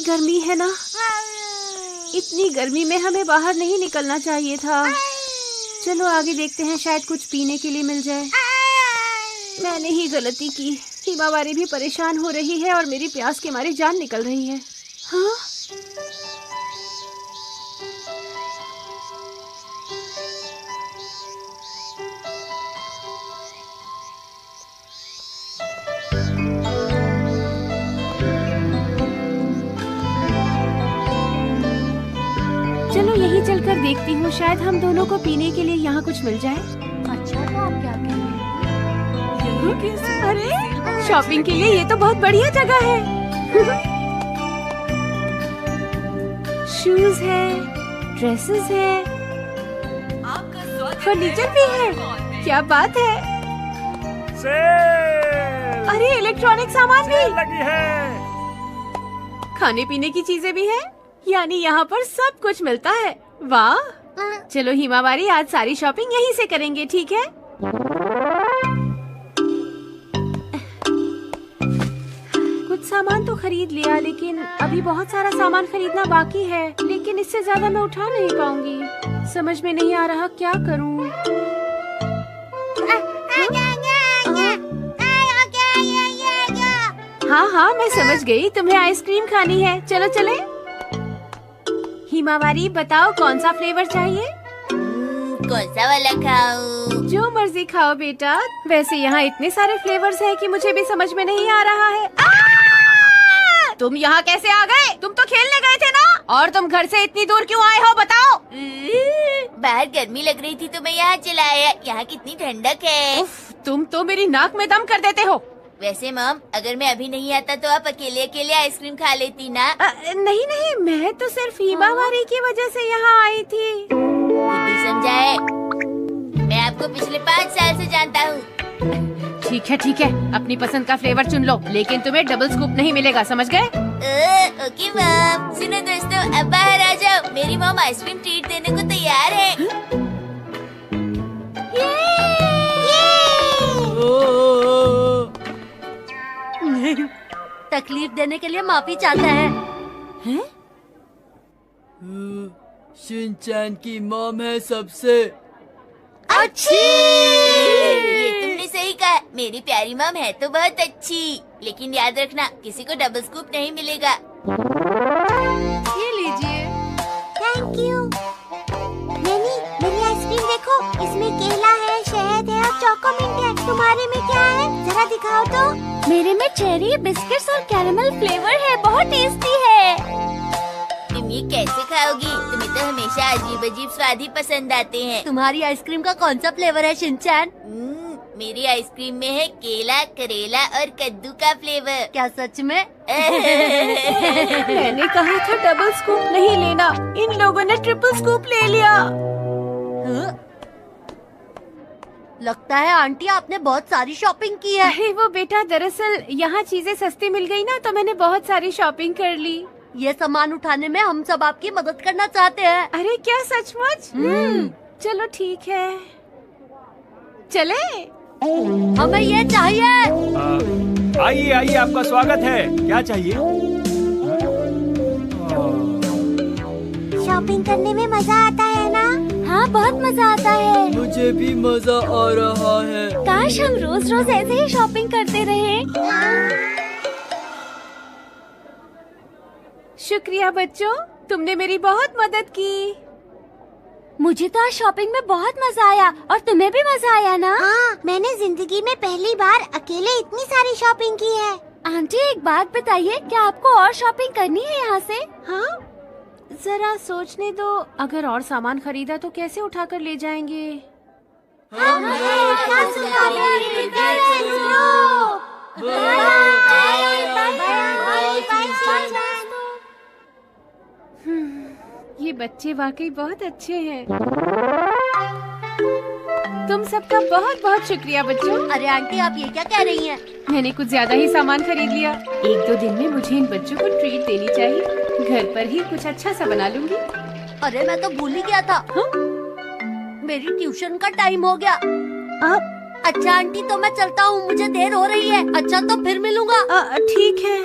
गर्मी है ना, इतनी गर्मी में हमें बाहर नहीं निकलना चाहिए था। चलो आगे देखते हैं, शायद कुछ पीने के लिए मिल जाए। मैंने ही गलती की। हिमावारी भी परेशान हो रही है और मेरी प्यास के मारे जान निकल रही है। हाँ? चलो यही चलकर देखती हूँ, शायद हम दोनों को पीने के लिए यहाँ कुछ मिल जाए। अच्छा, तो आप क्या कह रहे हैं? अरे शॉपिंग के लिए ये तो बहुत बढ़िया जगह है। शूज है, ड्रेसेस है, फर्नीचर भी है। क्या बात है। अरे इलेक्ट्रॉनिक सामान भी लगी है। खाने पीने की चीजें भी है, यानी यहाँ पर सब कुछ मिलता है। वाह, चलो हिमावारी आज सारी शॉपिंग यहीं से करेंगे, ठीक है? कुछ सामान तो खरीद लिया, लेकिन अभी बहुत सारा सामान खरीदना बाकी है। लेकिन इससे ज्यादा मैं उठा नहीं पाऊंगी। समझ में नहीं आ रहा क्या करूं। हाँ हाँ, मैं समझ गई, तुम्हें आइसक्रीम खानी है। चलो चले। हिमावारी बताओ कौन सा फ्लेवर चाहिए? कौन सा वाला खाऊं? जो मर्जी खाओ बेटा। वैसे यहाँ इतने सारे फ्लेवर्स हैं कि मुझे भी समझ में नहीं आ रहा है। तुम यहाँ कैसे आ गए? तुम तो खेलने गए थे ना, और तुम घर से इतनी दूर क्यों आए हो, बताओ? बाहर गर्मी लग रही थी तो मैं यहाँ चला आया। यहाँ कितनी ठंडक है। उफ, तुम तो मेरी नाक में दम कर देते हो। वैसे मॉम, अगर मैं अभी नहीं आता तो आप अकेले अकेले आइसक्रीम खा लेती ना। नहीं नहीं, मैं तो सिर्फ हिमावारी की वजह से यहाँ आई थी। बुद्धि समझाए। मैं आपको पिछले 5 साल से जानता हूँ। ठीक है, अपनी पसंद का फ्लेवर चुन लो, लेकिन तुम्हें डबल स्कूप नहीं मिलेगा, समझ गए? Okay mom. सुनो दोस्तों, अब बाहर आ जाओ। मेरी मॉम आइसक्रीम ट्रीट देने को तैयार है। तकलीफ देने के लिए माफी चाहता है। शिनचैन की मॉम है सबसे अच्छी। ये तुमने सही कहा, मेरी प्यारी मॉम है तो बहुत अच्छी, लेकिन याद रखना किसी को डबल स्कूप नहीं मिलेगा। ये लीजिए। Thank you. नैनी, मेरी आइसक्रीम देखो, इसमें केला है, शहद है और चोकोमिंट है। तुम्हारे में क्या है, जरा दिखाओ तो। मेरे में चेरी, बिस्किट्स और कैरेमल फ्लेवर है, बहुत टेस्टी है। तुम ये कैसे खाओगी? तुम्हें तो हमेशा अजीब अजीब स्वाद ही पसंद आते हैं। तुम्हारी आइसक्रीम का कौन सा फ्लेवर है शिनचैन? मेरी आइसक्रीम में है केला, करेला और कद्दू का फ्लेवर। क्या सच में? मैंने कहा था डबल स्कूप नहीं लेना, इन लोगों ने ट्रिपल स्कूप ले लिया। लगता है आंटी आपने बहुत सारी शॉपिंग की है। अरे वो बेटा, दरअसल यहाँ चीजें सस्ती मिल गई ना, तो मैंने बहुत सारी शॉपिंग कर ली। ये सामान उठाने में हम सब आपकी मदद करना चाहते हैं। अरे क्या सचमुच? चलो ठीक है, चले। हमें ये चाहिए। आइए आइए, आपका स्वागत है। क्या चाहिए? शॉपिंग करने में मजा आता है ना? हाँ, बहुत मजा आता है। मुझे भी मजा आ रहा है। काश हम रोज रोज ऐसे ही शॉपिंग करते रहे। शुक्रिया बच्चों, तुमने मेरी बहुत मदद की। मुझे तो आज शॉपिंग में बहुत मजा आया, और तुम्हें भी मजा आया ना? हाँ, मैंने जिंदगी में पहली बार अकेले इतनी सारी शॉपिंग की है। आंटी एक बात बताइए, क्या आपको और शॉपिंग करनी है यहाँ से? हाँ, जरा सोचने दो। अगर और सामान खरीदा तो कैसे उठाकर ले जाएंगे? ये बच्चे वाकई बहुत अच्छे हैं। तुम सबका बहुत बहुत शुक्रिया बच्चों। अरे आंटी, आप ये क्या कह रही हैं? मैंने कुछ ज्यादा ही सामान खरीद लिया। 1-2 दिन में मुझे इन बच्चों को ट्रीट देनी चाहिए। घर पर ही कुछ अच्छा सा बना लूंगी। अरे मैं तो भूल ही गया था। मेरी ट्यूशन का टाइम हो गया। अच्छा आंटी, तो मैं चलता हूँ, मुझे देर हो रही है। अच्छा, तो फिर मिलूंगा। ठीक है।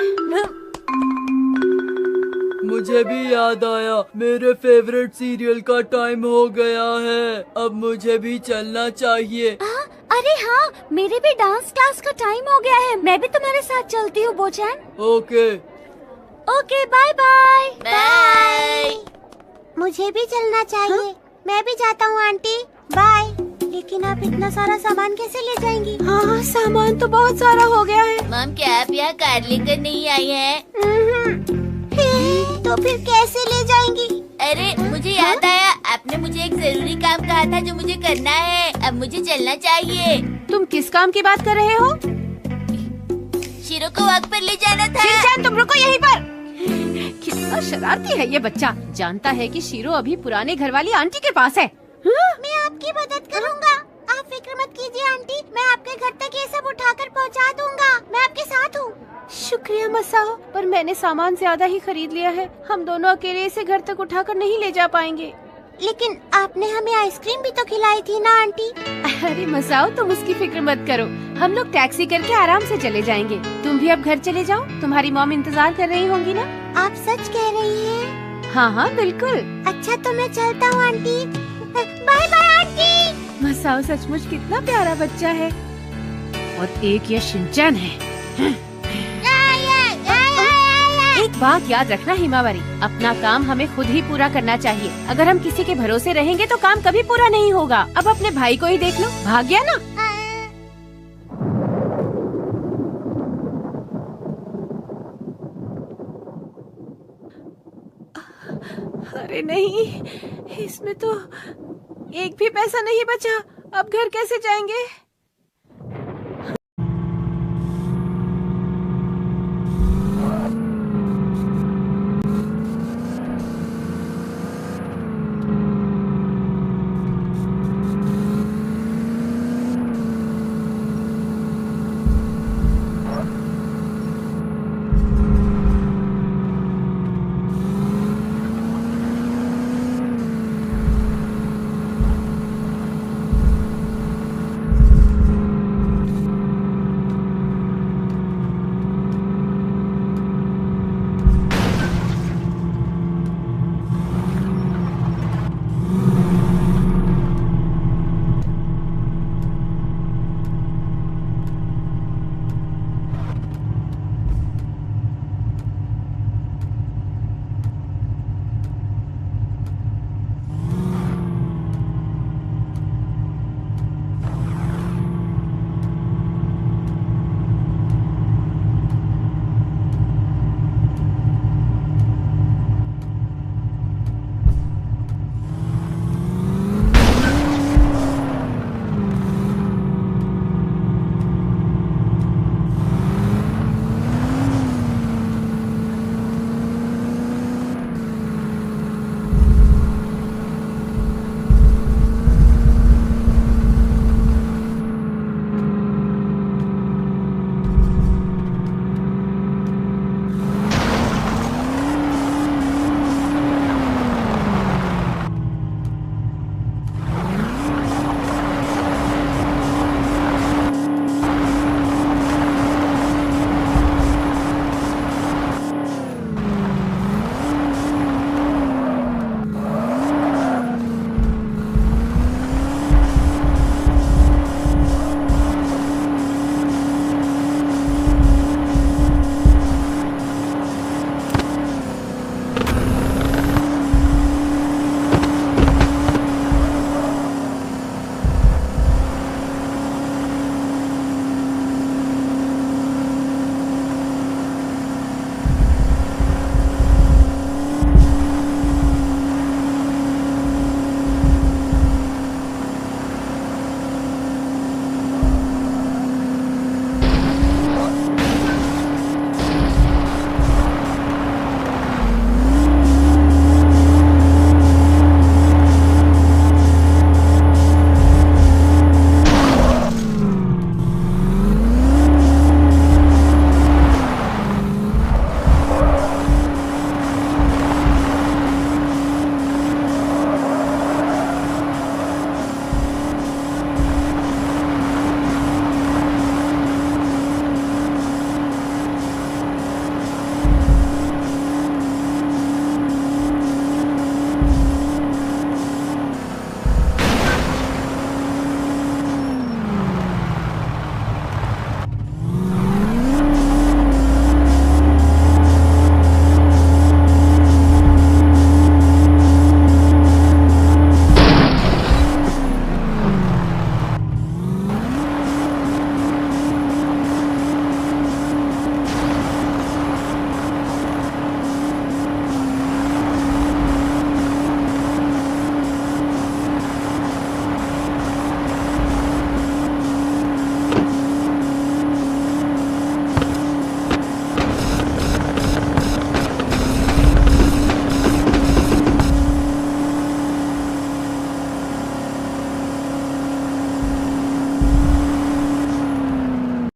मुझे भी याद आया, मेरे फेवरेट सीरियल का टाइम हो गया है। अब मुझे भी चलना चाहिए। अरे हाँ, मेरे भी डांस क्लास का टाइम हो गया है। मैं भी तुम्हारे साथ चलती हूँ बोचैन। Okay. Okay, bye bye. Bye. मुझे भी चलना चाहिए। मैं भी जाता हूँ आंटी, बाय। लेकिन आप इतना सारा सामान कैसे ले जाएंगी? हाँ, सामान तो बहुत सारा हो गया है। मॉम, क्या आप यहाँ कार लेकर नहीं आई हैं? तो फिर कैसे ले जाएंगी? अरे मुझे याद आया, आपने मुझे एक जरूरी काम कहा था जो मुझे करना है। अब मुझे चलना चाहिए। तुम किस काम की बात कर रहे हो? शीरो को वॉक पर ले जाना था। शिनचैन, तुम रुको यहीं पर। कितना शरारती है ये बच्चा। जानता है कि शीरो अभी पुराने घर वाली आंटी के पास है। मैं आपकी मदद करूँगा। आप फिक्र मत कीजिए आंटी, मैं आपके घर तक ये सब उठाकर पहुँचा दूँगा। मैं आपके साथ हूँ। शुक्रिया मसाओ, पर मैंने सामान ज्यादा ही खरीद लिया है। हम दोनों अकेले इसे घर तक उठाकर नहीं ले जा पाएंगे। लेकिन आपने हमें आइसक्रीम भी तो खिलाई थी ना आंटी? अरे मसाओ, तुम उसकी फिक्र मत करो। हम लोग टैक्सी करके आराम से चले जाएंगे। तुम भी अब घर चले जाओ, तुम्हारी मॉम इंतजार कर रही होंगी ना? आप सच कह रही हैं? हाँ हाँ बिल्कुल। अच्छा तो मैं चलता हूँ aunty. Bye bye aunty. Masao सचमुच कितना प्यारा बच्चा है। और एक ये शिनचैन है। एक बात याद रखना हिमावरी, अपना काम हमें खुद ही पूरा करना चाहिए। अगर हम किसी के भरोसे रहेंगे तो काम कभी पूरा नहीं होगा। अब अपने भाई को ही देख लो, भाग गया ना। अरे नहीं, इसमें तो एक भी पैसा नहीं बचा। अब घर कैसे जाएंगे?